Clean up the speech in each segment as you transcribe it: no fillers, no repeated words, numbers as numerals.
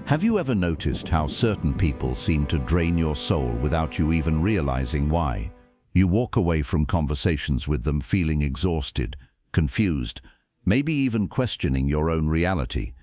Have you ever noticed how certain people seem to drain your soul without you even realizing why? You walk away from conversations with them feeling exhausted, confused, maybe even questioning your own reality.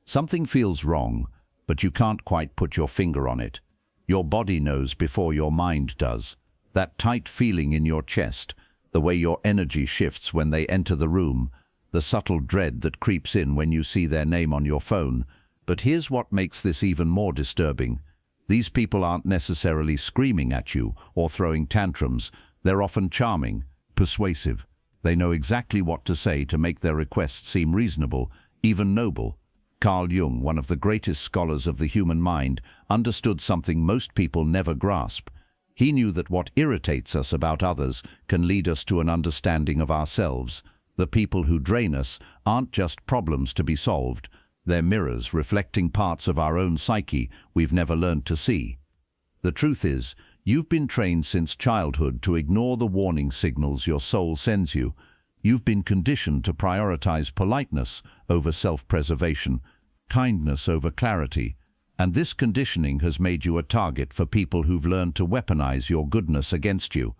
Something feels wrong, but you can't quite put your finger on it. Your body knows before your mind does. That tight feeling in your chest, the way your energy shifts when they enter the room, the subtle dread that creeps in when you see their name on your phone. But here's what makes this even more disturbing. These people aren't necessarily screaming at you or throwing tantrums. They're often charming, persuasive. They know exactly what to say to make their request seem reasonable, even noble. Carl Jung, one of the greatest scholars of the human mind, understood something most people never grasp. He knew that what irritates us about others can lead us to an understanding of ourselves. The people who drain us aren't just problems to be solved. They're mirrors reflecting parts of our own psyche we've never learned to see. The truth is, you've been trained since childhood to ignore the warning signals your soul sends you. You've been conditioned to prioritize politeness over self-preservation, kindness over clarity, and this conditioning has made you a target for people who've learned to weaponize your goodness against you.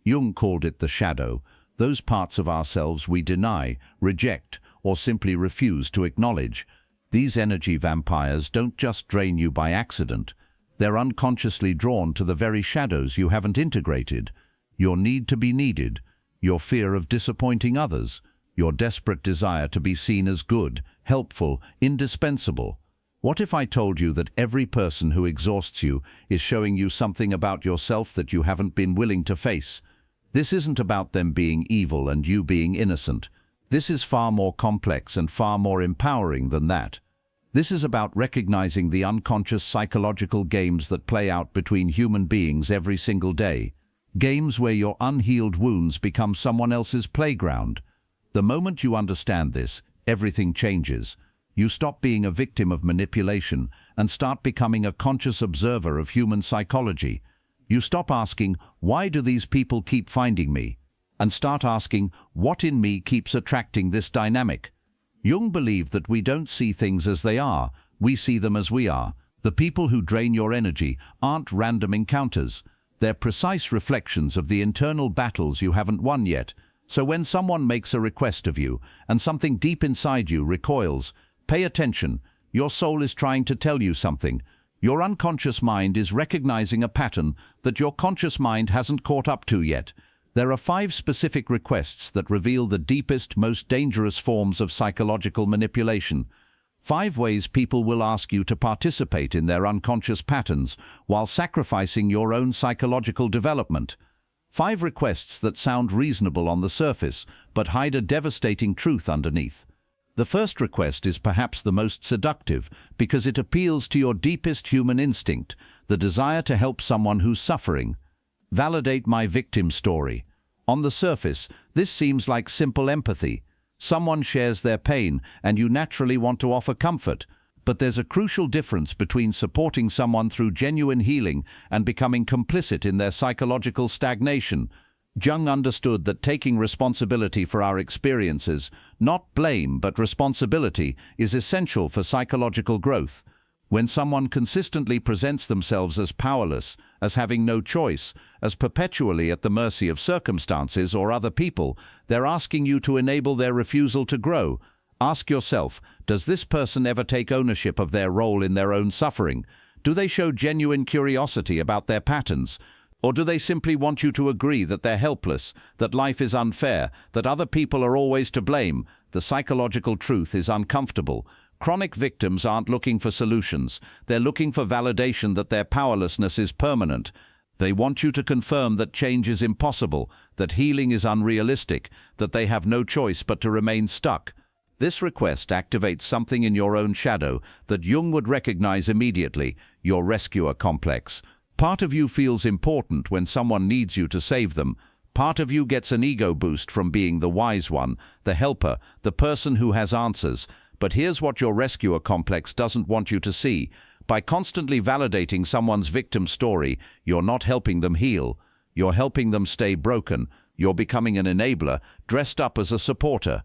Jung called it the shadow, those parts of ourselves we deny, reject, or simply refuse to acknowledge. These energy vampires don't just drain you by accident. They're unconsciously drawn to the very shadows you haven't integrated. Your need to be needed, your fear of disappointing others, your desperate desire to be seen as good, helpful, indispensable. What if I told you that every person who exhausts you is showing you something about yourself that you haven't been willing to face? This isn't about them being evil and you being innocent. This is far more complex and far more empowering than that. This is about recognizing the unconscious psychological games that play out between human beings every single day. Games where your unhealed wounds become someone else's playground. The moment you understand this, everything changes. You stop being a victim of manipulation and start becoming a conscious observer of human psychology. You stop asking, why do these people keep finding me? And start asking, what in me keeps attracting this dynamic? Jung believed that we don't see things as they are, we see them as we are. The people who drain your energy aren't random encounters. They're precise reflections of the internal battles you haven't won yet. So when someone makes a request of you, and something deep inside you recoils, pay attention. Your soul is trying to tell you something. Your unconscious mind is recognizing a pattern that your conscious mind hasn't caught up to yet. There are 5 specific requests that reveal the deepest, most dangerous forms of psychological manipulation. 5 ways people will ask you to participate in their unconscious patterns while sacrificing your own psychological development. 5 requests that sound reasonable on the surface, but hide a devastating truth underneath. The first request is perhaps the most seductive because it appeals to your deepest human instinct, the desire to help someone who's suffering. Validate my victim story. On the surface, this seems like simple empathy. Someone shares their pain, and you naturally want to offer comfort. But there's a crucial difference between supporting someone through genuine healing and becoming complicit in their psychological stagnation. Jung understood that taking responsibility for our experiences, not blame but responsibility, is essential for psychological growth. When someone consistently presents themselves as powerless, as having no choice, as perpetually at the mercy of circumstances or other people, they're asking you to enable their refusal to grow. Ask yourself, does this person ever take ownership of their role in their own suffering? Do they show genuine curiosity about their patterns? Or do they simply want you to agree that they're helpless, that life is unfair, that other people are always to blame? The psychological truth is uncomfortable. Chronic victims aren't looking for solutions. They're looking for validation that their powerlessness is permanent. They want you to confirm that change is impossible, that healing is unrealistic, that they have no choice but to remain stuck. This request activates something in your own shadow that Jung would recognize immediately, your rescuer complex. Part of you feels important when someone needs you to save them. Part of you gets an ego boost from being the wise one, the helper, the person who has answers. But here's what your rescuer complex doesn't want you to see. By constantly validating someone's victim story, you're not helping them heal. You're helping them stay broken. You're becoming an enabler, dressed up as a supporter.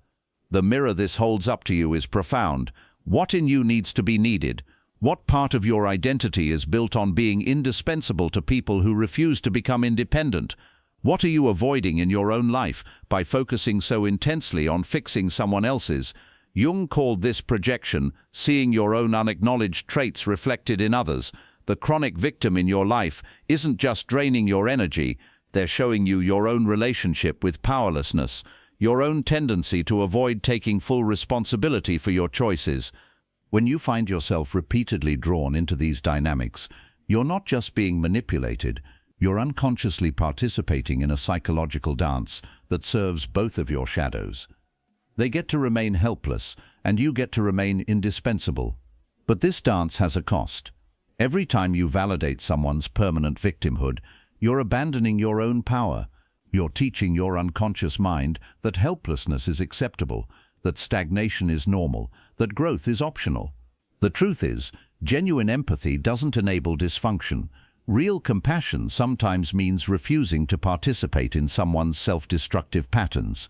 The mirror this holds up to you is profound. What in you needs to be needed? What part of your identity is built on being indispensable to people who refuse to become independent? What are you avoiding in your own life by focusing so intensely on fixing someone else's? Jung called this projection, seeing your own unacknowledged traits reflected in others. The chronic victim in your life isn't just draining your energy, they're showing you your own relationship with powerlessness, your own tendency to avoid taking full responsibility for your choices. When you find yourself repeatedly drawn into these dynamics, you're not just being manipulated, you're unconsciously participating in a psychological dance that serves both of your shadows. They get to remain helpless, and you get to remain indispensable. But this dance has a cost. Every time you validate someone's permanent victimhood, you're abandoning your own power. You're teaching your unconscious mind that helplessness is acceptable, that stagnation is normal, that growth is optional. The truth is, genuine empathy doesn't enable dysfunction. Real compassion sometimes means refusing to participate in someone's self-destructive patterns.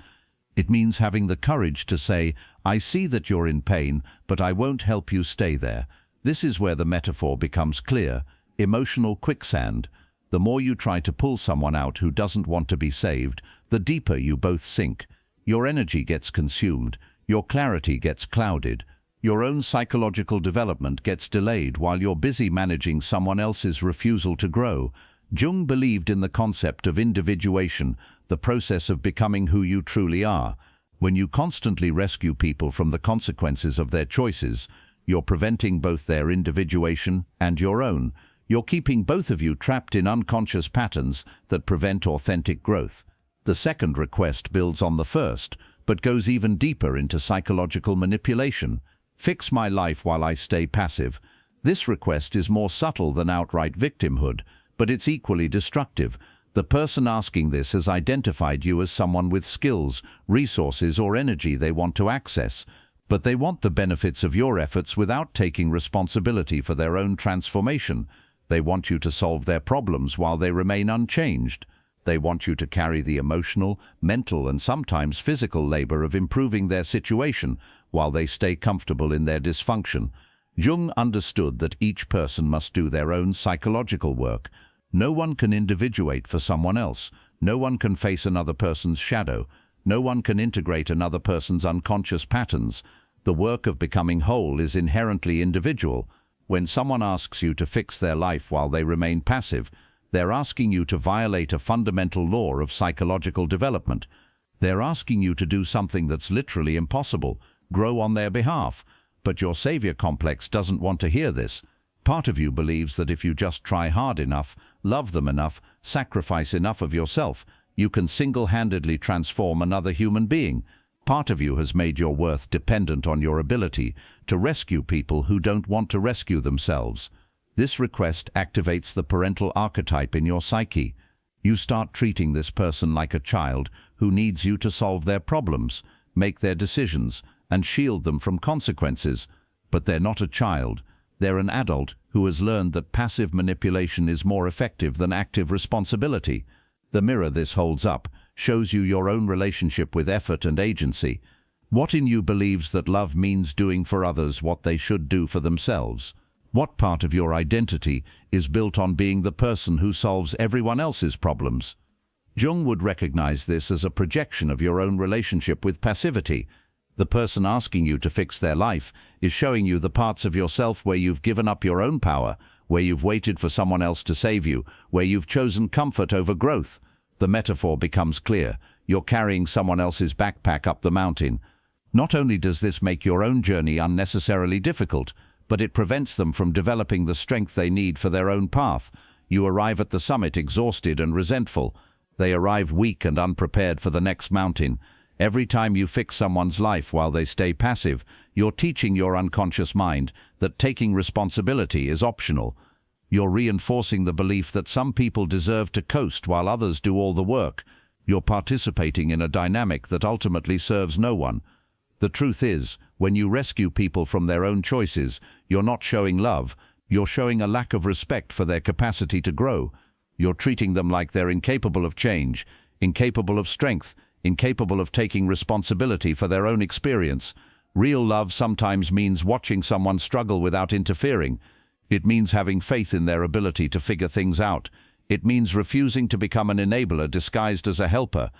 It means having the courage to say, "I see that you're in pain, but I won't help you stay there." This is where the metaphor becomes clear: emotional quicksand. The more you try to pull someone out who doesn't want to be saved, the deeper you both sink. Your energy gets consumed, your clarity gets clouded, your own psychological development gets delayed while you're busy managing someone else's refusal to grow. Jung believed in the concept of individuation, the process of becoming who you truly are. When you constantly rescue people from the consequences of their choices, you're preventing both their individuation and your own. You're keeping both of you trapped in unconscious patterns that prevent authentic growth. The second request builds on the first, but goes even deeper into psychological manipulation. Fix my life while I stay passive. This request is more subtle than outright victimhood, but it's equally destructive. The person asking this has identified you as someone with skills, resources, or energy they want to access, but they want the benefits of your efforts without taking responsibility for their own transformation. They want you to solve their problems while they remain unchanged. They want you to carry the emotional, mental, and sometimes physical labor of improving their situation while they stay comfortable in their dysfunction. Jung understood that each person must do their own psychological work. No one can individuate for someone else. No one can face another person's shadow. No one can integrate another person's unconscious patterns. The work of becoming whole is inherently individual. When someone asks you to fix their life while they remain passive, they're asking you to violate a fundamental law of psychological development. They're asking you to do something that's literally impossible, grow on their behalf. But your savior complex doesn't want to hear this. Part of you believes that if you just try hard enough, love them enough, sacrifice enough of yourself, you can single-handedly transform another human being. Part of you has made your worth dependent on your ability to rescue people who don't want to rescue themselves. This request activates the parental archetype in your psyche. You start treating this person like a child who needs you to solve their problems, make their decisions, and shield them from consequences. But they're not a child. They're an adult who has learned that passive manipulation is more effective than active responsibility. The mirror this holds up shows you your own relationship with effort and agency. What in you believes that love means doing for others what they should do for themselves? What part of your identity is built on being the person who solves everyone else's problems? Jung would recognize this as a projection of your own relationship with passivity. The person asking you to fix their life is showing you the parts of yourself where you've given up your own power, where you've waited for someone else to save you, where you've chosen comfort over growth. The metaphor becomes clear. You're carrying someone else's backpack up the mountain. Not only does this make your own journey unnecessarily difficult, but it prevents them from developing the strength they need for their own path. You arrive at the summit exhausted and resentful. They arrive weak and unprepared for the next mountain. Every time you fix someone's life while they stay passive, you're teaching your unconscious mind that taking responsibility is optional. You're reinforcing the belief that some people deserve to coast while others do all the work. You're participating in a dynamic that ultimately serves no one. The truth is, when you rescue people from their own choices, you're not showing love, you're showing a lack of respect for their capacity to grow. You're treating them like they're incapable of change, incapable of strength, incapable of taking responsibility for their own experience. Real love sometimes means watching someone struggle without interfering. It means having faith in their ability to figure things out. It means refusing to become an enabler disguised as a helper.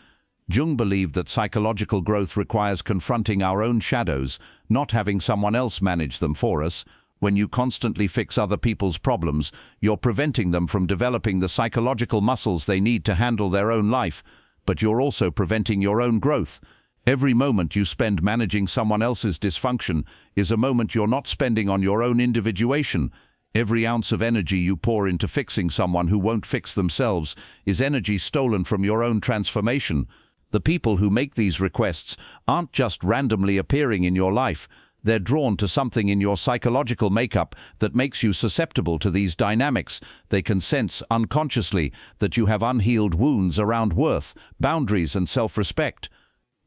Jung believed that psychological growth requires confronting our own shadows, not having someone else manage them for us. When you constantly fix other people's problems, you're preventing them from developing the psychological muscles they need to handle their own life, but you're also preventing your own growth. Every moment you spend managing someone else's dysfunction is a moment you're not spending on your own individuation. Every ounce of energy you pour into fixing someone who won't fix themselves is energy stolen from your own transformation. The people who make these requests aren't just randomly appearing in your life. They're drawn to something in your psychological makeup that makes you susceptible to these dynamics. They can sense unconsciously that you have unhealed wounds around worth, boundaries, and self-respect.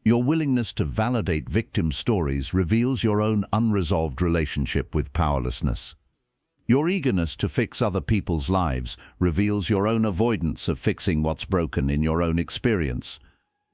Your willingness to validate victim stories reveals your own unresolved relationship with powerlessness. Your eagerness to fix other people's lives reveals your own avoidance of fixing what's broken in your own experience.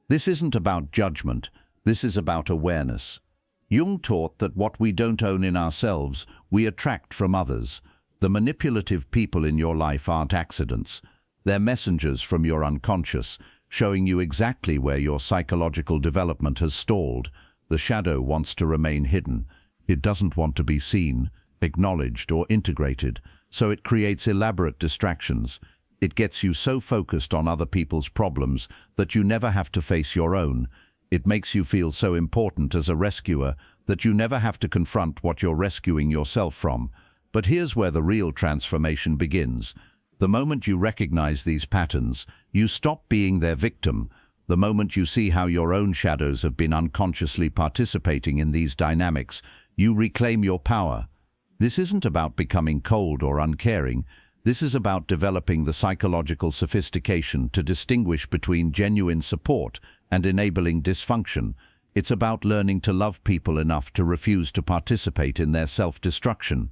This isn't about judgment, this is about awareness. Jung taught that what we don't own in ourselves, we attract from others. The manipulative people in your life aren't accidents. They're messengers from your unconscious, showing you exactly where your psychological development has stalled. The shadow wants to remain hidden. It doesn't want to be seen, acknowledged, or integrated, so it creates elaborate distractions. It gets you so focused on other people's problems that you never have to face your own. It makes you feel so important as a rescuer that you never have to confront what you're rescuing yourself from. But here's where the real transformation begins. The moment you recognize these patterns, you stop being their victim. The moment you see how your own shadows have been unconsciously participating in these dynamics, you reclaim your power. This isn't about becoming cold or uncaring. This is about developing the psychological sophistication to distinguish between genuine support and enabling dysfunction. It's about learning to love people enough to refuse to participate in their self-destruction.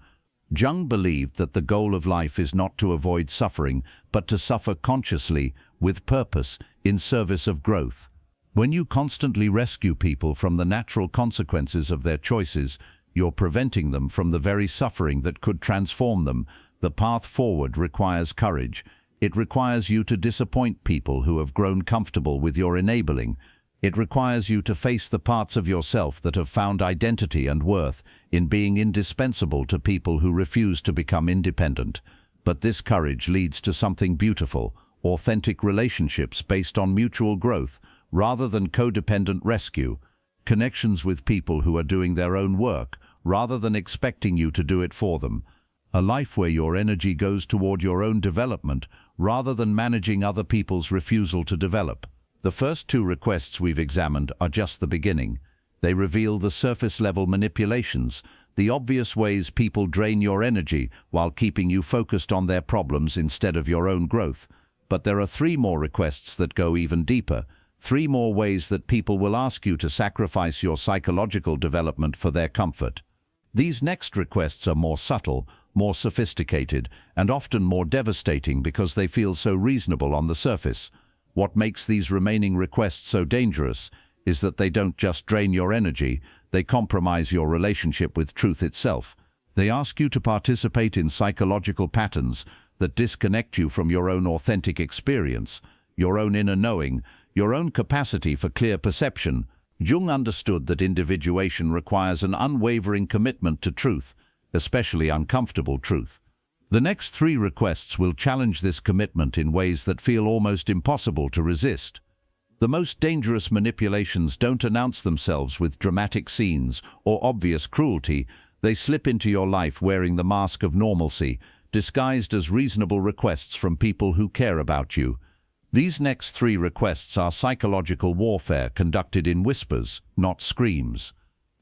Jung believed that the goal of life is not to avoid suffering, but to suffer consciously, with purpose, in service of growth. When you constantly rescue people from the natural consequences of their choices, you're preventing them from the very suffering that could transform them. The path forward requires courage. It requires you to disappoint people who have grown comfortable with your enabling. It requires you to face the parts of yourself that have found identity and worth in being indispensable to people who refuse to become independent. But this courage leads to something beautiful, authentic relationships based on mutual growth, rather than codependent rescue. Connections with people who are doing their own work, rather than expecting you to do it for them. A life where your energy goes toward your own development, rather than managing other people's refusal to develop. The first two requests we've examined are just the beginning. They reveal the surface-level manipulations, the obvious ways people drain your energy while keeping you focused on their problems instead of your own growth. But there are 3 more requests that go even deeper, 3 more ways that people will ask you to sacrifice your psychological development for their comfort. These next requests are more subtle, more sophisticated, and often more devastating because they feel so reasonable on the surface. What makes these remaining requests so dangerous is that they don't just drain your energy, they compromise your relationship with truth itself. They ask you to participate in psychological patterns that disconnect you from your own authentic experience, your own inner knowing, your own capacity for clear perception. Jung understood that individuation requires an unwavering commitment to truth, especially uncomfortable truth. The next 3 requests will challenge this commitment in ways that feel almost impossible to resist. The most dangerous manipulations don't announce themselves with dramatic scenes or obvious cruelty. They slip into your life wearing the mask of normalcy, disguised as reasonable requests from people who care about you. These next 3 requests are psychological warfare conducted in whispers, not screams.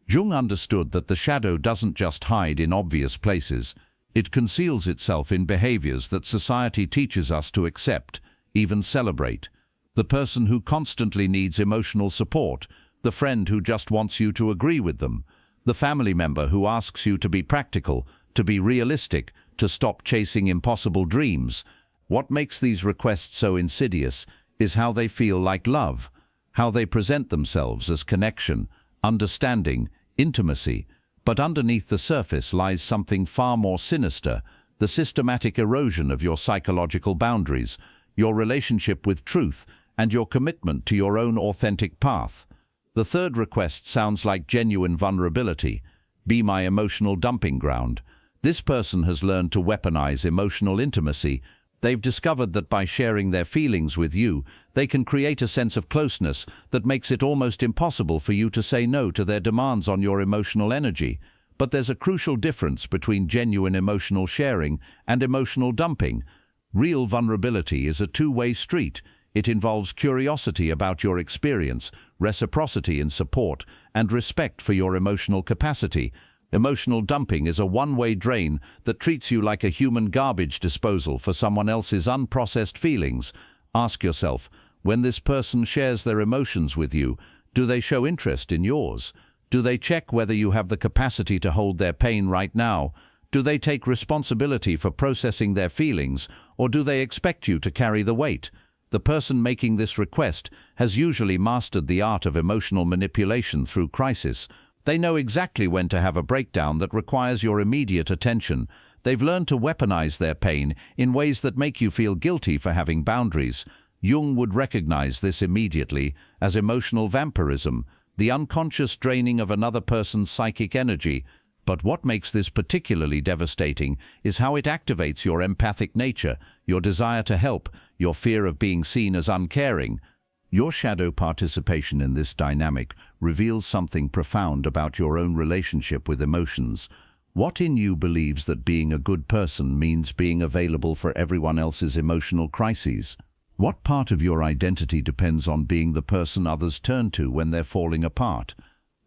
Jung understood that the shadow doesn't just hide in obvious places. It conceals itself in behaviors that society teaches us to accept, even celebrate. The person who constantly needs emotional support, the friend who just wants you to agree with them, the family member who asks you to be practical, to be realistic, to stop chasing impossible dreams. What makes these requests so insidious is how they feel like love, how they present themselves as connection, understanding, intimacy. But underneath the surface lies something far more sinister, the systematic erosion of your psychological boundaries, your relationship with truth, and your commitment to your own authentic path. The third request sounds like genuine vulnerability. Be my emotional dumping ground. This person has learned to weaponize emotional intimacy. They've discovered that by sharing their feelings with you, they can create a sense of closeness that makes it almost impossible for you to say no to their demands on your emotional energy. But there's a crucial difference between genuine emotional sharing and emotional dumping. Real vulnerability is a two-way street. It involves curiosity about your experience, reciprocity in support, and respect for your emotional capacity. Emotional dumping is a one-way drain that treats you like a human garbage disposal for someone else's unprocessed feelings. Ask yourself, when this person shares their emotions with you, do they show interest in yours? Do they check whether you have the capacity to hold their pain right now? Do they take responsibility for processing their feelings, or do they expect you to carry the weight? The person making this request has usually mastered the art of emotional manipulation through crisis. They know exactly when to have a breakdown that requires your immediate attention. They've learned to weaponize their pain in ways that make you feel guilty for having boundaries. Jung would recognize this immediately as emotional vampirism, the unconscious draining of another person's psychic energy. But what makes this particularly devastating is how it activates your empathic nature, your desire to help, your fear of being seen as uncaring. Your shadow participation in this dynamic reveals something profound about your own relationship with emotions. What in you believes that being a good person means being available for everyone else's emotional crises? What part of your identity depends on being the person others turn to when they're falling apart?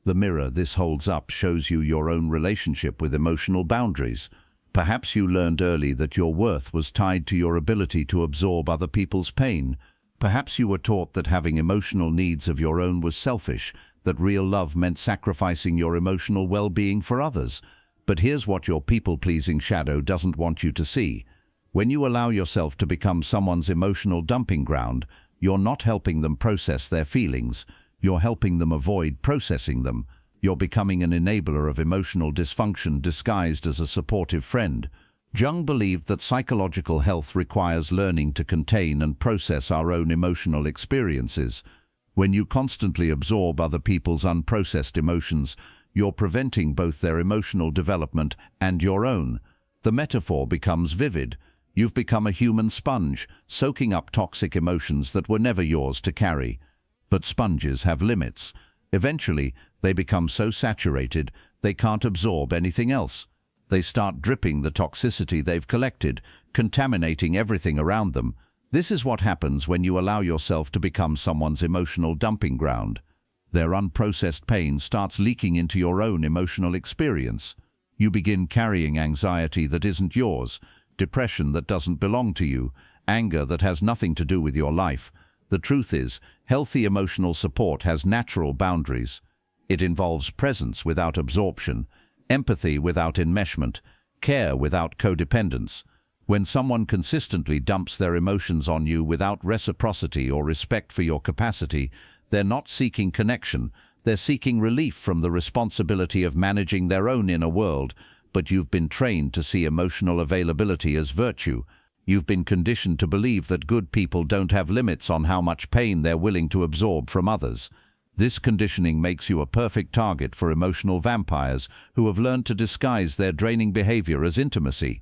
The mirror this holds up shows you your own relationship with emotional boundaries. Perhaps you learned early that your worth was tied to your ability to absorb other people's pain. Perhaps you were taught that having emotional needs of your own was selfish, that real love meant sacrificing your emotional well-being for others. But here's what your people-pleasing shadow doesn't want you to see. When you allow yourself to become someone's emotional dumping ground, you're not helping them process their feelings. You're helping them avoid processing them. You're becoming an enabler of emotional dysfunction disguised as a supportive friend. Jung believed that psychological health requires learning to contain and process our own emotional experiences. When you constantly absorb other people's unprocessed emotions, you're preventing both their emotional development and your own. The metaphor becomes vivid. You've become a human sponge, soaking up toxic emotions that were never yours to carry. But sponges have limits. Eventually, they become so saturated they can't absorb anything else. They start dripping the toxicity they've collected, contaminating everything around them. This is what happens when you allow yourself to become someone's emotional dumping ground. Their unprocessed pain starts leaking into your own emotional experience. You begin carrying anxiety that isn't yours, depression that doesn't belong to you, anger that has nothing to do with your life. The truth is, healthy emotional support has natural boundaries. It involves presence without absorption, empathy without enmeshment, care without codependence. When someone consistently dumps their emotions on you without reciprocity or respect for your capacity, they're not seeking connection, they're seeking relief from the responsibility of managing their own inner world. But you've been trained to see emotional availability as virtue. You've been conditioned to believe that good people don't have limits on how much pain they're willing to absorb from others. This conditioning makes you a perfect target for emotional vampires who have learned to disguise their draining behavior as intimacy.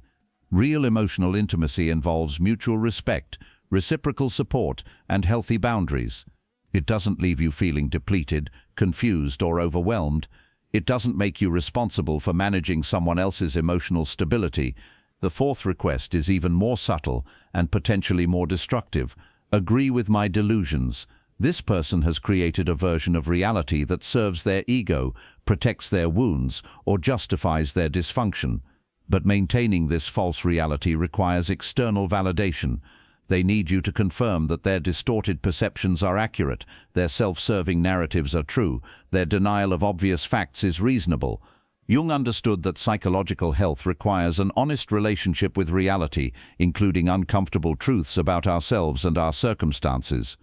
Real emotional intimacy involves mutual respect, reciprocal support, and healthy boundaries. It doesn't leave you feeling depleted, confused, or overwhelmed. It doesn't make you responsible for managing someone else's emotional stability. The fourth request is even more subtle and potentially more destructive. Agree with my delusions. This person has created a version of reality that serves their ego, protects their wounds, or justifies their dysfunction. But maintaining this false reality requires external validation. They need you to confirm that their distorted perceptions are accurate, their self-serving narratives are true, their denial of obvious facts is reasonable. Jung understood that psychological health requires an honest relationship with reality, including uncomfortable truths about ourselves and our circumstances.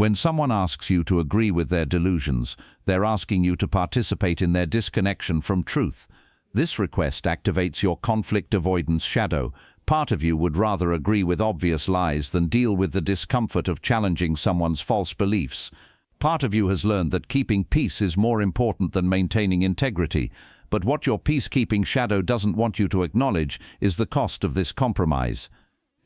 When someone asks you to agree with their delusions, they're asking you to participate in their disconnection from truth. This request activates your conflict avoidance shadow. Part of you would rather agree with obvious lies than deal with the discomfort of challenging someone's false beliefs. Part of you has learned that keeping peace is more important than maintaining integrity. But what your peacekeeping shadow doesn't want you to acknowledge is the cost of this compromise.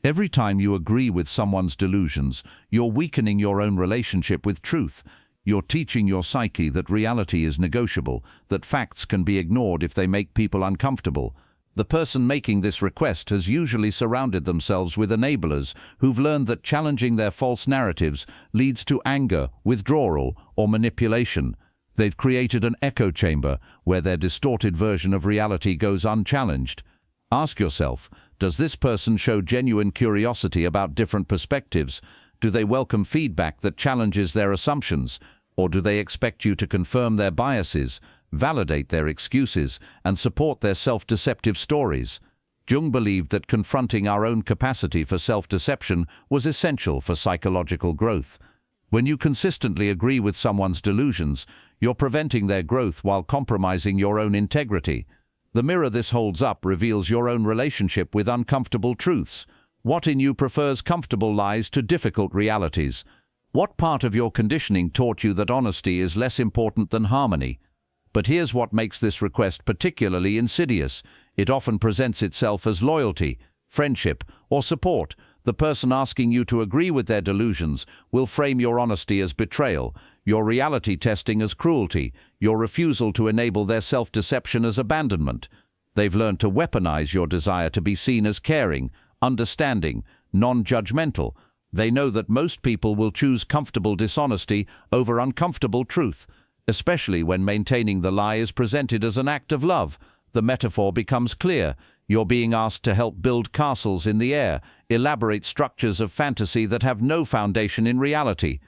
Every time you agree with someone's delusions, you're weakening your own relationship with truth. You're teaching your psyche that reality is negotiable, that facts can be ignored if they make people uncomfortable. The person making this request has usually surrounded themselves with enablers who've learned that challenging their false narratives leads to anger, withdrawal, or manipulation. They've created an echo chamber where their distorted version of reality goes unchallenged. Ask yourself, does this person show genuine curiosity about different perspectives? Do they welcome feedback that challenges their assumptions? Or do they expect you to confirm their biases, validate their excuses, and support their self-deceptive stories? Jung believed that confronting our own capacity for self-deception was essential for psychological growth. When you consistently agree with someone's delusions, you're preventing their growth while compromising your own integrity. The mirror this holds up reveals your own relationship with uncomfortable truths. What in you prefers comfortable lies to difficult realities? What part of your conditioning taught you that honesty is less important than harmony? But here's what makes this request particularly insidious. It often presents itself as loyalty, friendship, or support. The person asking you to agree with their delusions will frame your honesty as betrayal, your reality testing as cruelty, your refusal to enable their self-deception as abandonment. They've learned to weaponize your desire to be seen as caring, understanding, non-judgmental. They know that most people will choose comfortable dishonesty over uncomfortable truth, especially when maintaining the lie is presented as an act of love. The metaphor becomes clear. You're being asked to help build castles in the air, elaborate structures of fantasy that have no foundation in reality.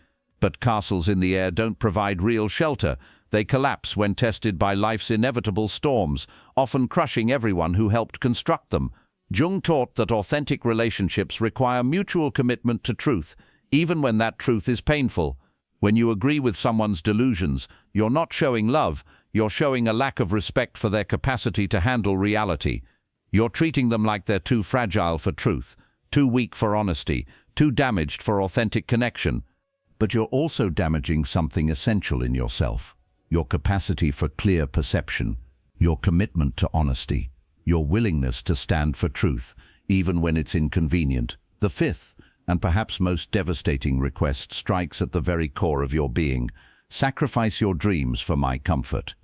But castles in the air don't provide real shelter. They collapse when tested by life's inevitable storms, often crushing everyone who helped construct them. Jung taught that authentic relationships require mutual commitment to truth, even when that truth is painful. When you agree with someone's delusions, you're not showing love, you're showing a lack of respect for their capacity to handle reality. You're treating them like they're too fragile for truth, too weak for honesty, too damaged for authentic connection. But you're also damaging something essential in yourself: your capacity for clear perception, your commitment to honesty, your willingness to stand for truth, even when it's inconvenient. The fifth, and perhaps most devastating request, strikes at the very core of your being: sacrifice your dreams for my comfort.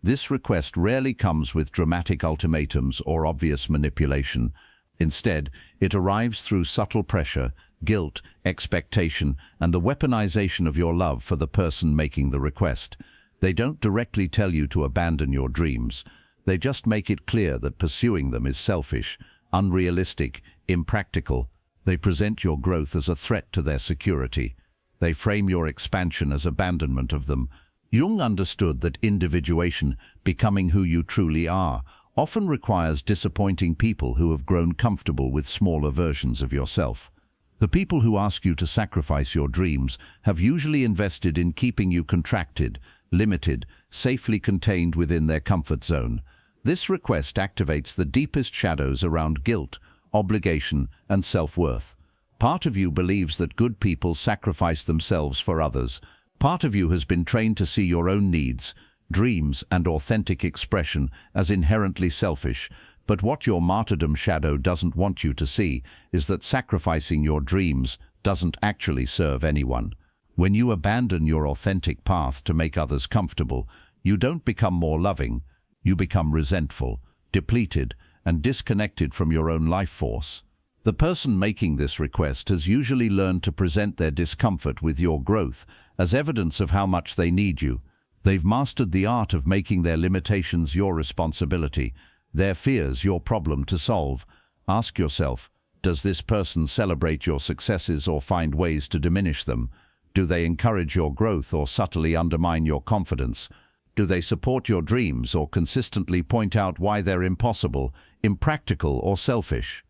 This request rarely comes with dramatic ultimatums or obvious manipulation. Instead, it arrives through subtle pressure, guilt, expectation, and the weaponization of your love for the person making the request. They don't directly tell you to abandon your dreams. They just make it clear that pursuing them is selfish, unrealistic, impractical. They present your growth as a threat to their security. They frame your expansion as abandonment of them. Jung understood that individuation, becoming who you truly are, often requires disappointing people who have grown comfortable with smaller versions of yourself. The people who ask you to sacrifice your dreams have usually invested in keeping you contracted, limited, safely contained within their comfort zone. This request activates the deepest shadows around guilt, obligation, and self-worth. Part of you believes that good people sacrifice themselves for others. Part of you has been trained to see your own needs, dreams, and authentic expression as inherently selfish. But what your martyrdom shadow doesn't want you to see is that sacrificing your dreams doesn't actually serve anyone. When you abandon your authentic path to make others comfortable, you don't become more loving. You become resentful, depleted, and disconnected from your own life force. The person making this request has usually learned to present their discomfort with your growth as evidence of how much they need you. They've mastered the art of making their limitations your responsibility, their fears your problem to solve. Ask yourself, does this person celebrate your successes or find ways to diminish them? Do they encourage your growth or subtly undermine your confidence? Do they support your dreams or consistently point out why they're impossible, impractical, or selfish?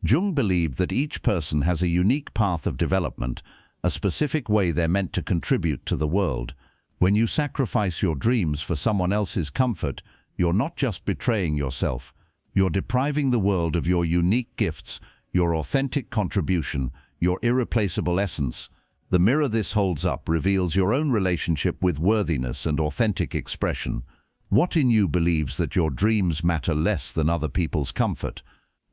Jung believed that each person has a unique path of development, a specific way they're meant to contribute to the world. When you sacrifice your dreams for someone else's comfort, you're not just betraying yourself, you're depriving the world of your unique gifts, your authentic contribution, your irreplaceable essence. The mirror this holds up reveals your own relationship with worthiness and authentic expression. What in you believes that your dreams matter less than other people's comfort?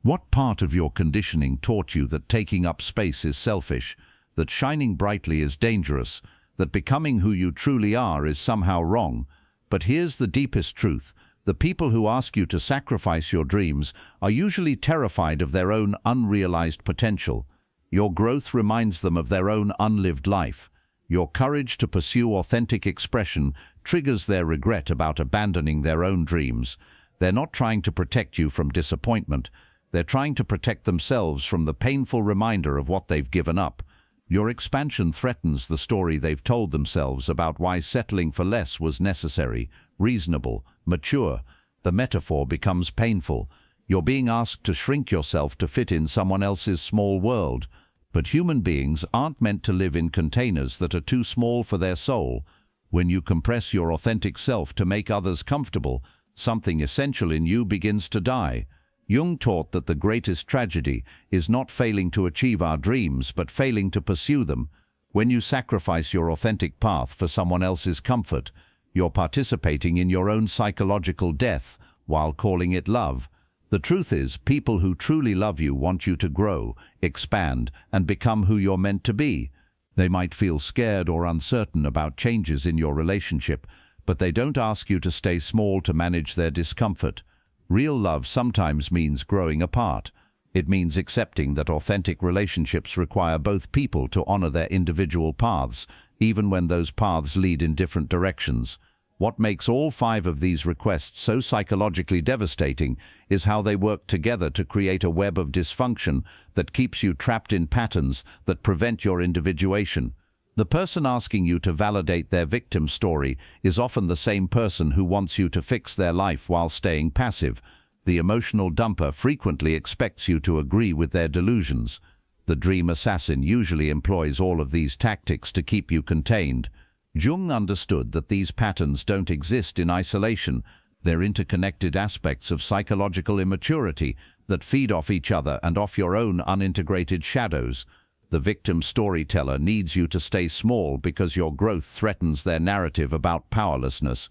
What part of your conditioning taught you that taking up space is selfish, that shining brightly is dangerous, that becoming who you truly are is somehow wrong? But here's the deepest truth. The people who ask you to sacrifice your dreams are usually terrified of their own unrealized potential. Your growth reminds them of their own unlived life. Your courage to pursue authentic expression triggers their regret about abandoning their own dreams. They're not trying to protect you from disappointment. They're trying to protect themselves from the painful reminder of what they've given up. Your expansion threatens the story they've told themselves about why settling for less was necessary, reasonable, mature. The metaphor becomes painful. You're being asked to shrink yourself to fit in someone else's small world. But human beings aren't meant to live in containers that are too small for their soul. When you compress your authentic self to make others comfortable, something essential in you begins to die. Jung taught that the greatest tragedy is not failing to achieve our dreams, but failing to pursue them. When you sacrifice your authentic path for someone else's comfort, you're participating in your own psychological death while calling it love. The truth is, people who truly love you want you to grow, expand, and become who you're meant to be. They might feel scared or uncertain about changes in your relationship, but they don't ask you to stay small to manage their discomfort. Real love sometimes means growing apart. It means accepting that authentic relationships require both people to honor their individual paths, even when those paths lead in different directions. What makes all 5 of these requests so psychologically devastating is how they work together to create a web of dysfunction that keeps you trapped in patterns that prevent your individuation. The person asking you to validate their victim story is often the same person who wants you to fix their life while staying passive. The emotional dumper frequently expects you to agree with their delusions. The dream assassin usually employs all of these tactics to keep you contained. Jung understood that these patterns don't exist in isolation. They're interconnected aspects of psychological immaturity that feed off each other and off your own unintegrated shadows. The victim storyteller needs you to stay small because your growth threatens their narrative about powerlessness.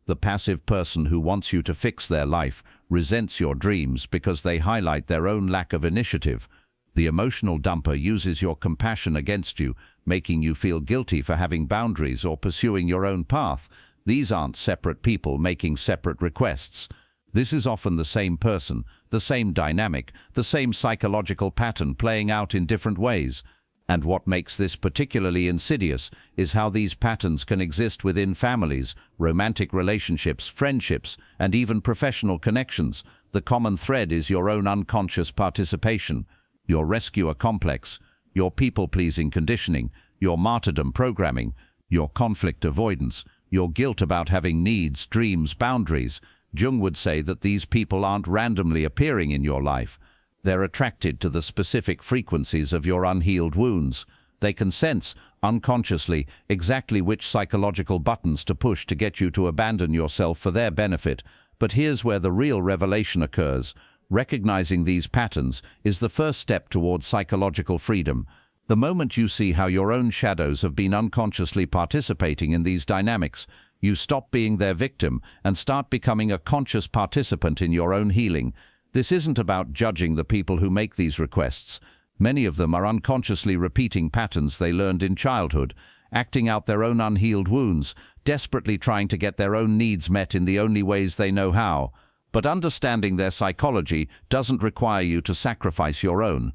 The passive person who wants you to fix their life resents your dreams because they highlight their own lack of initiative. The emotional dumper uses your compassion against you, making you feel guilty for having boundaries or pursuing your own path. These aren't separate people making separate requests. This is often the same person, the same dynamic, the same psychological pattern playing out in different ways. And what makes this particularly insidious is how these patterns can exist within families, romantic relationships, friendships, and even professional connections. The common thread is your own unconscious participation, your rescuer complex, your people-pleasing conditioning, your martyrdom programming, your conflict avoidance, your guilt about having needs, dreams, boundaries. Jung would say that these people aren't randomly appearing in your life. They're attracted to the specific frequencies of your unhealed wounds. They can sense, unconsciously, exactly which psychological buttons to push to get you to abandon yourself for their benefit. But here's where the real revelation occurs. Recognizing these patterns is the first step towards psychological freedom. The moment you see how your own shadows have been unconsciously participating in these dynamics, you stop being their victim and start becoming a conscious participant in your own healing. This isn't about judging the people who make these requests. Many of them are unconsciously repeating patterns they learned in childhood, acting out their own unhealed wounds, desperately trying to get their own needs met in the only ways they know how. But understanding their psychology doesn't require you to sacrifice your own.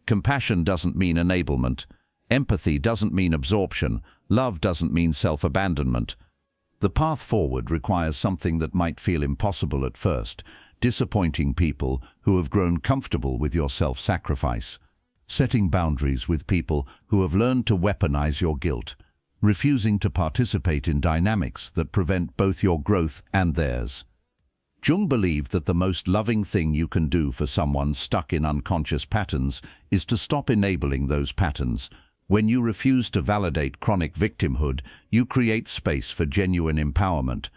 Compassion doesn't mean enablement. Empathy doesn't mean absorption. Love doesn't mean self-abandonment. The path forward requires something that might feel impossible at first: disappointing people who have grown comfortable with your self-sacrifice, setting boundaries with people who have learned to weaponize your guilt, refusing to participate in dynamics that prevent both your growth and theirs. Jung believed that the most loving thing you can do for someone stuck in unconscious patterns is to stop enabling those patterns. When you refuse to validate chronic victimhood, you create space for genuine empowerment.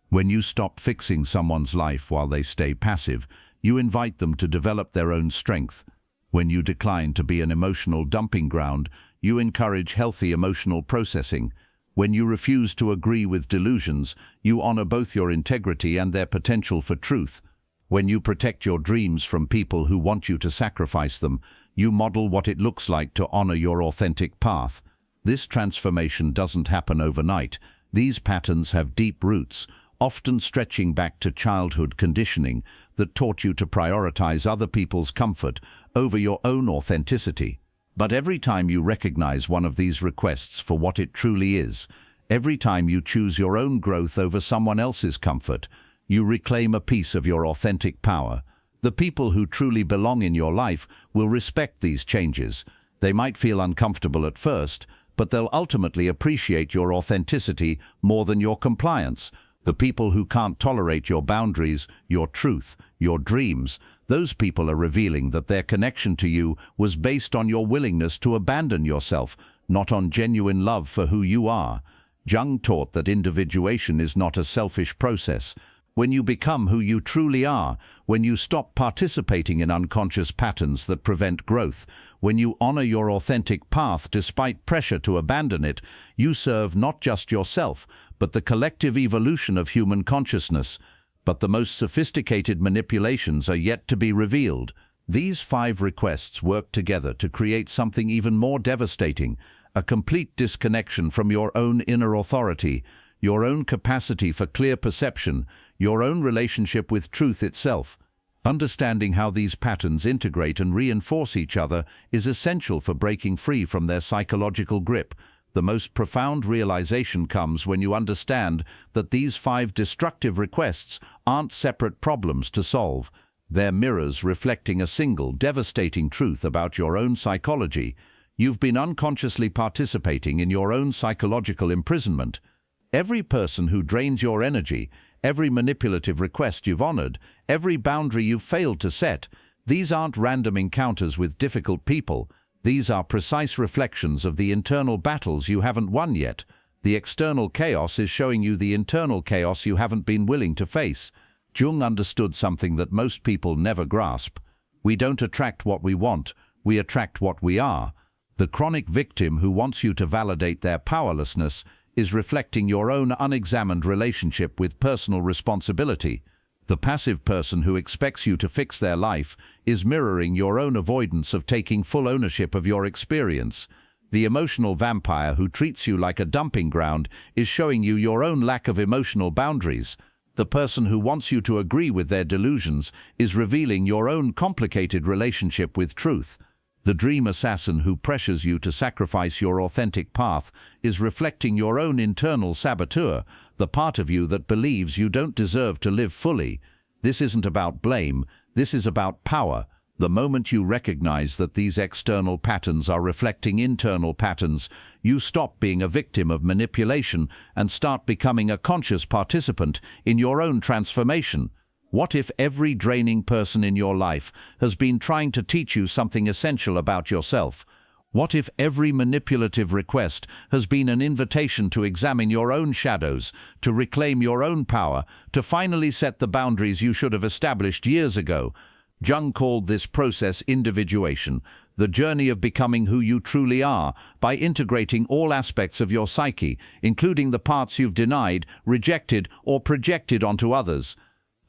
When you stop fixing someone's life while they stay passive, you invite them to develop their own strength. When you decline to be an emotional dumping ground, you encourage healthy emotional processing. When you refuse to agree with delusions, you honor both your integrity and their potential for truth. When you protect your dreams from people who want you to sacrifice them, you model what it looks like to honor your authentic path. This transformation doesn't happen overnight. These patterns have deep roots, often stretching back to childhood conditioning that taught you to prioritize other people's comfort over your own authenticity. But every time you recognize one of these requests for what it truly is, every time you choose your own growth over someone else's comfort, you reclaim a piece of your authentic power. The people who truly belong in your life will respect these changes. They might feel uncomfortable at first, but they'll ultimately appreciate your authenticity more than your compliance. The people who can't tolerate your boundaries, your truth, your dreams, those people are revealing that their connection to you was based on your willingness to abandon yourself, not on genuine love for who you are. Jung taught that individuation is not a selfish process. When you become who you truly are, when you stop participating in unconscious patterns that prevent growth, when you honor your authentic path despite pressure to abandon it, you serve not just yourself, but the collective evolution of human consciousness. But the most sophisticated manipulations are yet to be revealed. These 5 requests work together to create something even more devastating, a complete disconnection from your own inner authority, your own capacity for clear perception, your own relationship with truth itself. Understanding how these patterns integrate and reinforce each other is essential for breaking free from their psychological grip. The most profound realization comes when you understand that these 5 destructive requests aren't separate problems to solve. They're mirrors reflecting a single, devastating truth about your own psychology. You've been unconsciously participating in your own psychological imprisonment. Every person who drains your energy, every manipulative request you've honored, every boundary you've failed to set, these aren't random encounters with difficult people. These are precise reflections of the internal battles you haven't won yet. The external chaos is showing you the internal chaos you haven't been willing to face. Jung understood something that most people never grasp. We don't attract what we want, we attract what we are. The chronic victim who wants you to validate their powerlessness is reflecting your own unexamined relationship with personal responsibility. The passive person who expects you to fix their life is mirroring your own avoidance of taking full ownership of your experience. The emotional vampire who treats you like a dumping ground is showing you your own lack of emotional boundaries. The person who wants you to agree with their delusions is revealing your own complicated relationship with truth. The dream assassin who pressures you to sacrifice your authentic path is reflecting your own internal saboteur, the part of you that believes you don't deserve to live fully. This isn't about blame, this is about power. The moment you recognize that these external patterns are reflecting internal patterns, you stop being a victim of manipulation and start becoming a conscious participant in your own transformation. What if every draining person in your life has been trying to teach you something essential about yourself? What if every manipulative request has been an invitation to examine your own shadows, to reclaim your own power, to finally set the boundaries you should have established years ago? Jung called this process individuation, the journey of becoming who you truly are by integrating all aspects of your psyche, including the parts you've denied, rejected, or projected onto others.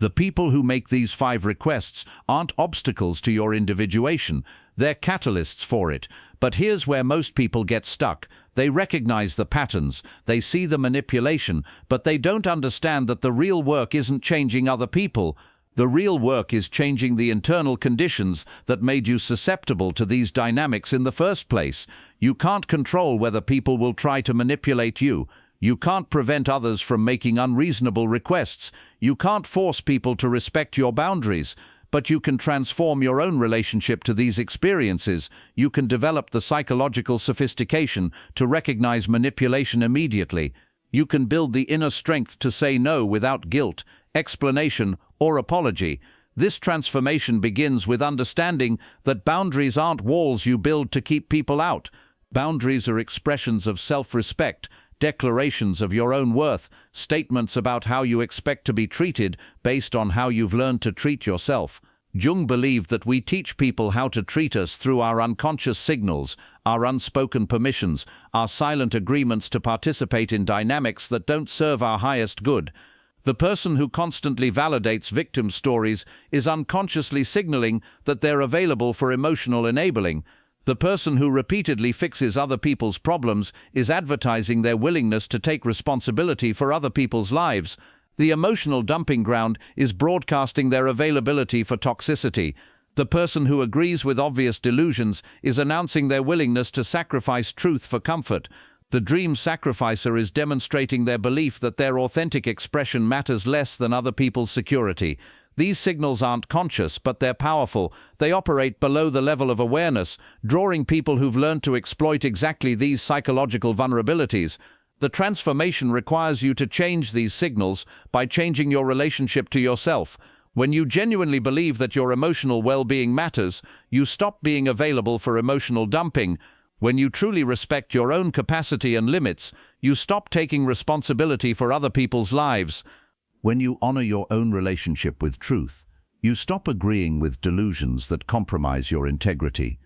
The people who make these 5 requests aren't obstacles to your individuation, they're catalysts for it. But here's where most people get stuck. They recognize the patterns, they see the manipulation, but they don't understand that the real work isn't changing other people. The real work is changing the internal conditions that made you susceptible to these dynamics in the first place. You can't control whether people will try to manipulate you. You can't prevent others from making unreasonable requests. You can't force people to respect your boundaries. But you can transform your own relationship to these experiences. You can develop the psychological sophistication to recognize manipulation immediately. You can build the inner strength to say no without guilt, explanation, or apology. This transformation begins with understanding that boundaries aren't walls you build to keep people out. Boundaries are expressions of self-respect, declarations of your own worth, statements about how you expect to be treated based on how you've learned to treat yourself. Jung believed that we teach people how to treat us through our unconscious signals, our unspoken permissions, our silent agreements to participate in dynamics that don't serve our highest good. The person who constantly validates victim stories is unconsciously signaling that they're available for emotional enabling. The person who repeatedly fixes other people's problems is advertising their willingness to take responsibility for other people's lives. The emotional dumping ground is broadcasting their availability for toxicity. The person who agrees with obvious delusions is announcing their willingness to sacrifice truth for comfort. The dream sacrificer is demonstrating their belief that their authentic expression matters less than other people's security. These signals aren't conscious, but they're powerful. They operate below the level of awareness, drawing people who've learned to exploit exactly these psychological vulnerabilities. The transformation requires you to change these signals by changing your relationship to yourself. When you genuinely believe that your emotional well-being matters, you stop being available for emotional dumping. When you truly respect your own capacity and limits, you stop taking responsibility for other people's lives. When you honor your own relationship with truth, you stop agreeing with delusions that compromise your integrity.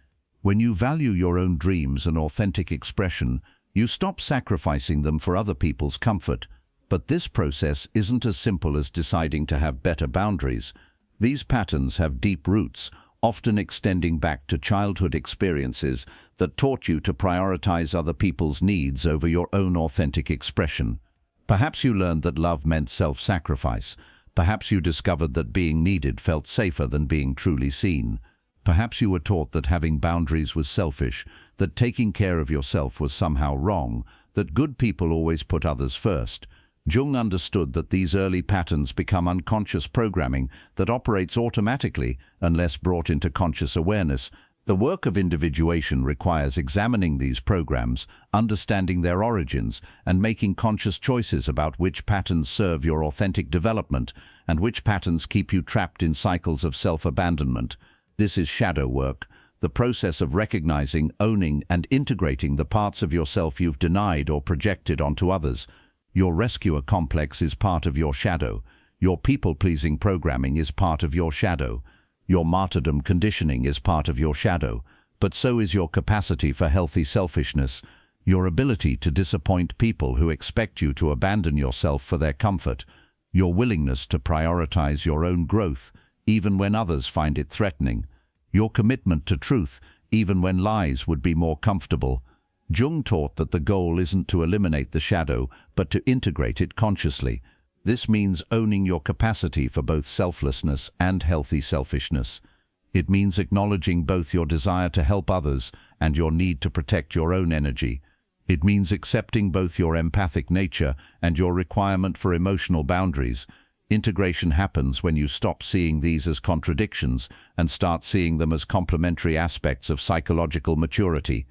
When you value your own dreams and authentic expression, you stop sacrificing them for other people's comfort. But this process isn't as simple as deciding to have better boundaries. These patterns have deep roots, often extending back to childhood experiences that taught you to prioritize other people's needs over your own authentic expression. Perhaps you learned that love meant self-sacrifice. Perhaps you discovered that being needed felt safer than being truly seen. Perhaps you were taught that having boundaries was selfish, that taking care of yourself was somehow wrong, that good people always put others first. Jung understood that these early patterns become unconscious programming that operates automatically unless brought into conscious awareness. The work of individuation requires examining these programs, understanding their origins, and making conscious choices about which patterns serve your authentic development and which patterns keep you trapped in cycles of self-abandonment. This is shadow work, the process of recognizing, owning, and integrating the parts of yourself you've denied or projected onto others. Your rescuer complex is part of your shadow. Your people-pleasing programming is part of your shadow. Your martyrdom conditioning is part of your shadow. But so is your capacity for healthy selfishness, your ability to disappoint people who expect you to abandon yourself for their comfort, your willingness to prioritize your own growth, even when others find it threatening, your commitment to truth, even when lies would be more comfortable. Jung taught that the goal isn't to eliminate the shadow, but to integrate it consciously. This means owning your capacity for both selflessness and healthy selfishness. It means acknowledging both your desire to help others and your need to protect your own energy. It means accepting both your empathic nature and your requirement for emotional boundaries. Integration happens when you stop seeing these as contradictions and start seeing them as complementary aspects of psychological maturity.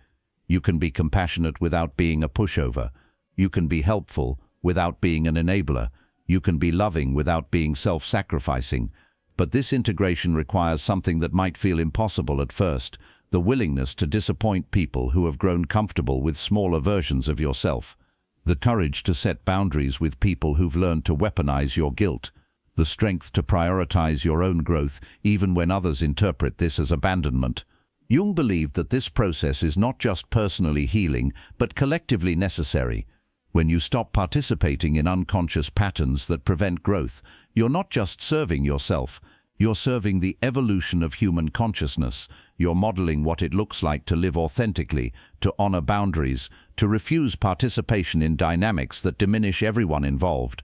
You can be compassionate without being a pushover. You can be helpful without being an enabler. You can be loving without being self-sacrificing. But this integration requires something that might feel impossible at first, the willingness to disappoint people who have grown comfortable with smaller versions of yourself. The courage to set boundaries with people who've learned to weaponize your guilt. The strength to prioritize your own growth even when others interpret this as abandonment. Jung believed that this process is not just personally healing, but collectively necessary. When you stop participating in unconscious patterns that prevent growth, you're not just serving yourself, you're serving the evolution of human consciousness. You're modeling what it looks like to live authentically, to honor boundaries, to refuse participation in dynamics that diminish everyone involved.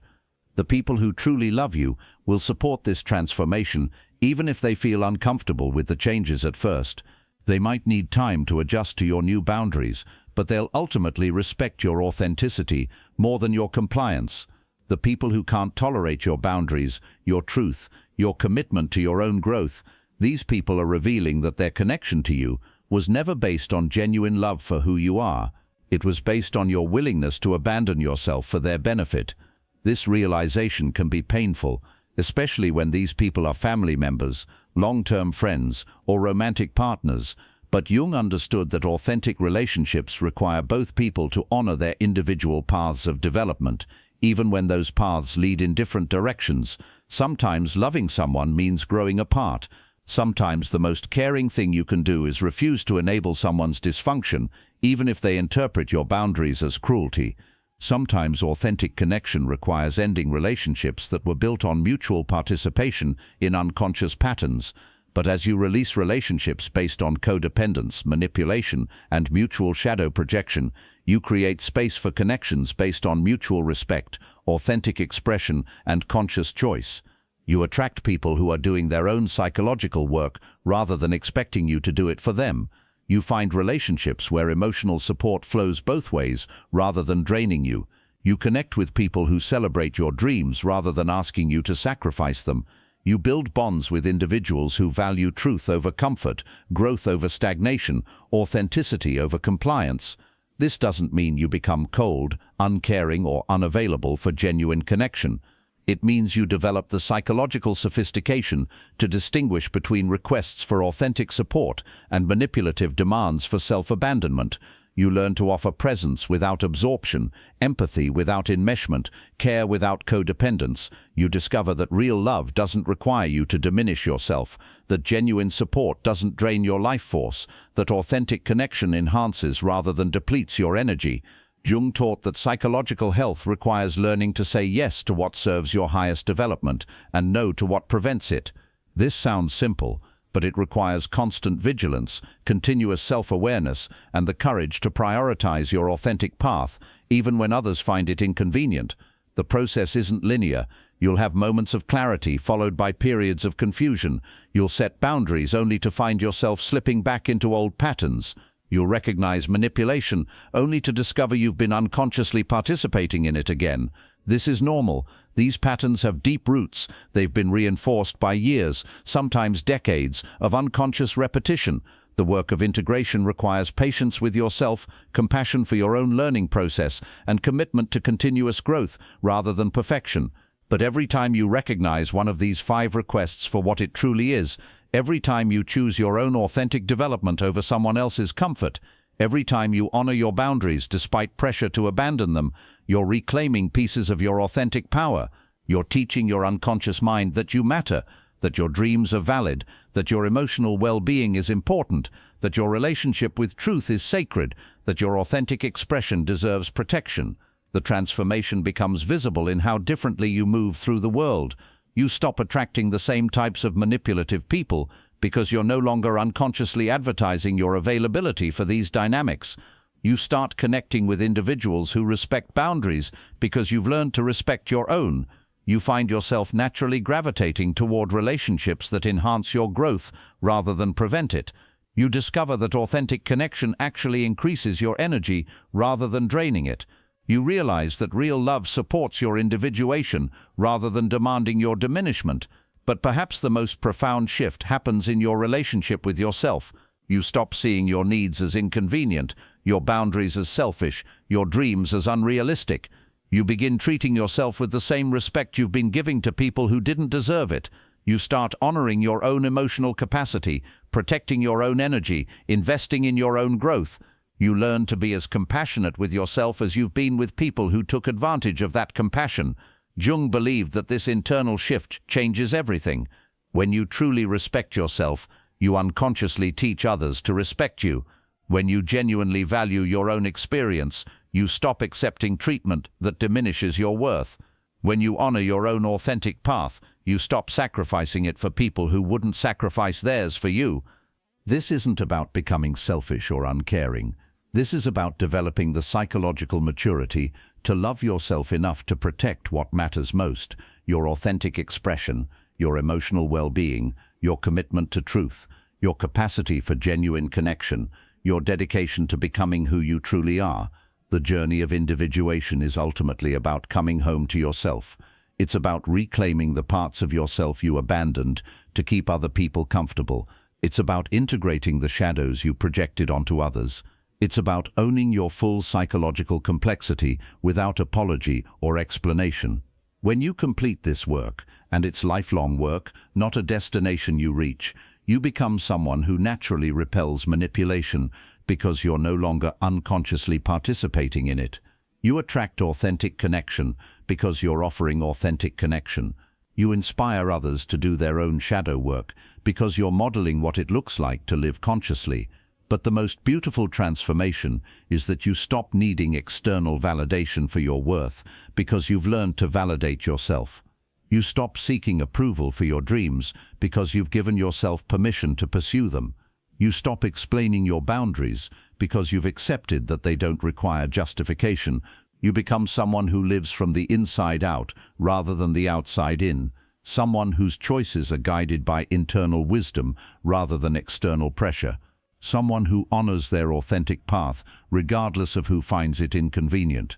The people who truly love you will support this transformation, even if they feel uncomfortable with the changes at first. They might need time to adjust to your new boundaries, but they'll ultimately respect your authenticity more than your compliance. The people who can't tolerate your boundaries, your truth, your commitment to your own growth, these people are revealing that their connection to you was never based on genuine love for who you are. It was based on your willingness to abandon yourself for their benefit. This realization can be painful, especially when these people are family members, long-term friends, or romantic partners. But Jung understood that authentic relationships require both people to honor their individual paths of development, even when those paths lead in different directions. Sometimes loving someone means growing apart. Sometimes the most caring thing you can do is refuse to enable someone's dysfunction, even if they interpret your boundaries as cruelty. Sometimes authentic connection requires ending relationships that were built on mutual participation in unconscious patterns. But as you release relationships based on codependence, manipulation, and mutual shadow projection, you create space for connections based on mutual respect, authentic expression, and conscious choice. You attract people who are doing their own psychological work rather than expecting you to do it for them. You find relationships where emotional support flows both ways rather than draining you. You connect with people who celebrate your dreams rather than asking you to sacrifice them. You build bonds with individuals who value truth over comfort, growth over stagnation, authenticity over compliance. This doesn't mean you become cold, uncaring, or unavailable for genuine connection. It means you develop the psychological sophistication to distinguish between requests for authentic support and manipulative demands for self-abandonment. You learn to offer presence without absorption, empathy without enmeshment, care without codependence. You discover that real love doesn't require you to diminish yourself, that genuine support doesn't drain your life force, that authentic connection enhances rather than depletes your energy. Jung taught that psychological health requires learning to say yes to what serves your highest development and no to what prevents it. This sounds simple, but it requires constant vigilance, continuous self-awareness, and the courage to prioritize your authentic path, even when others find it inconvenient. The process isn't linear. You'll have moments of clarity followed by periods of confusion. You'll set boundaries only to find yourself slipping back into old patterns. You'll recognize manipulation only to discover you've been unconsciously participating in it again. This is normal. These patterns have deep roots. They've been reinforced by years, sometimes decades, of unconscious repetition. The work of integration requires patience with yourself, compassion for your own learning process, and commitment to continuous growth rather than perfection. But every time you recognize one of these 5 requests for what it truly is, every time you choose your own authentic development over someone else's comfort, every time you honor your boundaries despite pressure to abandon them, you're reclaiming pieces of your authentic power. You're teaching your unconscious mind that you matter, that your dreams are valid, that your emotional well-being is important, that your relationship with truth is sacred, that your authentic expression deserves protection. The transformation becomes visible in how differently you move through the world. You stop attracting the same types of manipulative people because you're no longer unconsciously advertising your availability for these dynamics. You start connecting with individuals who respect boundaries because you've learned to respect your own. You find yourself naturally gravitating toward relationships that enhance your growth rather than prevent it. You discover that authentic connection actually increases your energy rather than draining it. You realize that real love supports your individuation rather than demanding your diminishment. But perhaps the most profound shift happens in your relationship with yourself. You stop seeing your needs as inconvenient, your boundaries as selfish, your dreams as unrealistic. You begin treating yourself with the same respect you've been giving to people who didn't deserve it. You start honoring your own emotional capacity, protecting your own energy, investing in your own growth. You learn to be as compassionate with yourself as you've been with people who took advantage of that compassion. Jung believed that this internal shift changes everything. When you truly respect yourself, you unconsciously teach others to respect you. When you genuinely value your own experience, you stop accepting treatment that diminishes your worth. When you honor your own authentic path, you stop sacrificing it for people who wouldn't sacrifice theirs for you. This isn't about becoming selfish or uncaring. This is about developing the psychological maturity to love yourself enough to protect what matters most: your authentic expression, your emotional well-being, your commitment to truth, your capacity for genuine connection, your dedication to becoming who you truly are. The journey of individuation is ultimately about coming home to yourself. It's about reclaiming the parts of yourself you abandoned to keep other people comfortable. It's about integrating the shadows you projected onto others. It's about owning your full psychological complexity without apology or explanation. When you complete this work, and it's lifelong work, not a destination you reach, You become someone who naturally repels manipulation because you're no longer unconsciously participating in it. You attract authentic connection because you're offering authentic connection. You inspire others to do their own shadow work because you're modeling what it looks like to live consciously. But the most beautiful transformation is that you stop needing external validation for your worth because you've learned to validate yourself. You stop seeking approval for your dreams because you've given yourself permission to pursue them. You stop explaining your boundaries because you've accepted that they don't require justification. You become someone who lives from the inside out rather than the outside in. Someone whose choices are guided by internal wisdom rather than external pressure. Someone who honors their authentic path regardless of who finds it inconvenient.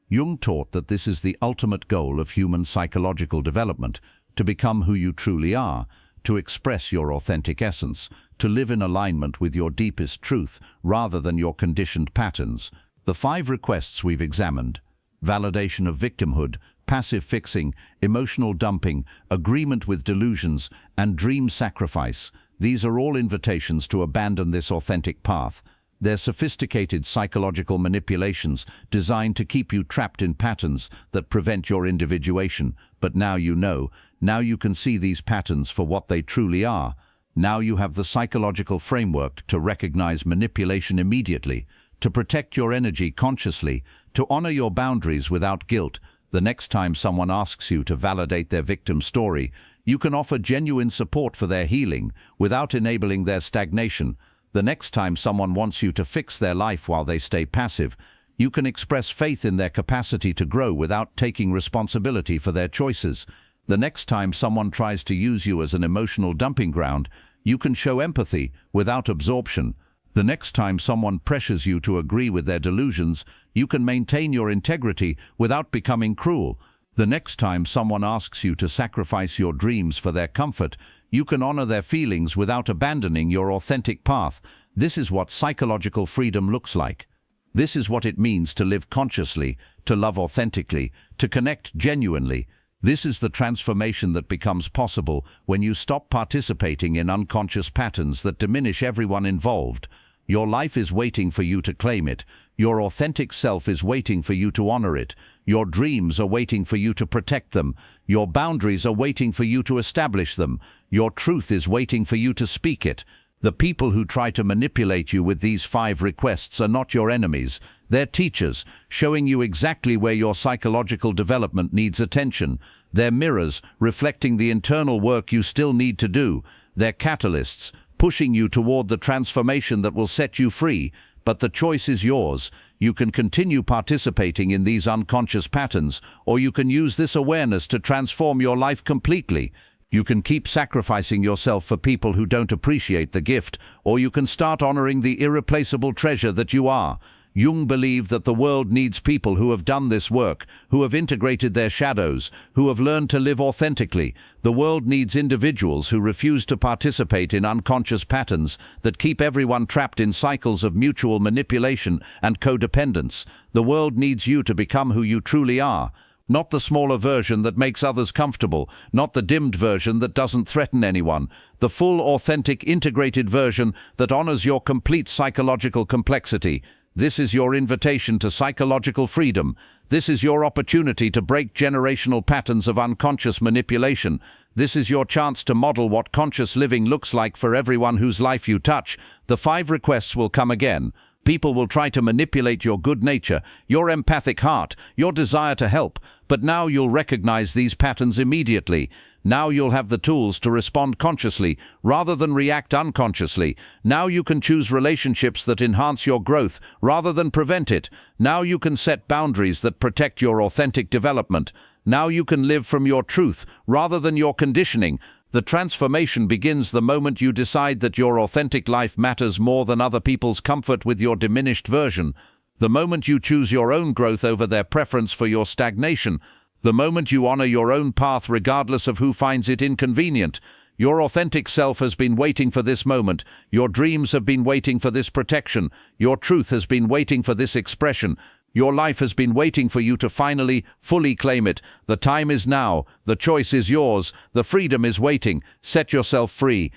Jung taught that this is the ultimate goal of human psychological development, to become who you truly are, to express your authentic essence, to live in alignment with your deepest truth rather than your conditioned patterns. The 5 requests we've examined: validation of victimhood, passive fixing, emotional dumping, agreement with delusions, and dream sacrifice. These are all invitations to abandon this authentic path. They're sophisticated psychological manipulations designed to keep you trapped in patterns that prevent your individuation. But now you know. Now you can see these patterns for what they truly are. Now you have the psychological framework to recognize manipulation immediately, to protect your energy consciously, to honor your boundaries without guilt. The next time someone asks you to validate their victim story, you can offer genuine support for their healing without enabling their stagnation. The next time someone wants you to fix their life while they stay passive, you can express faith in their capacity to grow without taking responsibility for their choices. The next time someone tries to use you as an emotional dumping ground, you can show empathy without absorption. The next time someone pressures you to agree with their delusions, you can maintain your integrity without becoming cruel. The next time someone asks you to sacrifice your dreams for their comfort, you can honor their feelings without abandoning your authentic path. This is what psychological freedom looks like. This is what it means to live consciously, to love authentically, to connect genuinely. This is the transformation that becomes possible when you stop participating in unconscious patterns that diminish everyone involved. Your life is waiting for you to claim it. Your authentic self is waiting for you to honor it. Your dreams are waiting for you to protect them. Your boundaries are waiting for you to establish them. Your truth is waiting for you to speak it. The people who try to manipulate you with these 5 requests are not your enemies. They're teachers, showing you exactly where your psychological development needs attention. They're mirrors, reflecting the internal work you still need to do. They're catalysts, pushing you toward the transformation that will set you free. But the choice is yours. You can continue participating in these unconscious patterns, or you can use this awareness to transform your life completely. You can keep sacrificing yourself for people who don't appreciate the gift, or you can start honoring the irreplaceable treasure that you are. Jung believed that the world needs people who have done this work, who have integrated their shadows, who have learned to live authentically. The world needs individuals who refuse to participate in unconscious patterns that keep everyone trapped in cycles of mutual manipulation and codependence. The world needs you to become who you truly are. Not the smaller version that makes others comfortable, not the dimmed version that doesn't threaten anyone. The full, authentic, integrated version that honors your complete psychological complexity. This is your invitation to psychological freedom. This is your opportunity to break generational patterns of unconscious manipulation. This is your chance to model what conscious living looks like for everyone whose life you touch. The 5 requests will come again. People will try to manipulate your good nature, your empathic heart, your desire to help. But now you'll recognize these patterns immediately. Now you'll have the tools to respond consciously, rather than react unconsciously. Now you can choose relationships that enhance your growth, rather than prevent it. Now you can set boundaries that protect your authentic development. Now you can live from your truth, rather than your conditioning. The transformation begins the moment you decide that your authentic life matters more than other people's comfort with your diminished version. The moment you choose your own growth over their preference for your stagnation. The moment you honor your own path regardless of who finds it inconvenient. Your authentic self has been waiting for this moment. Your dreams have been waiting for this protection. Your truth has been waiting for this expression. Your life has been waiting for you to finally, fully claim it. The time is now. The choice is yours. The freedom is waiting. Set yourself free.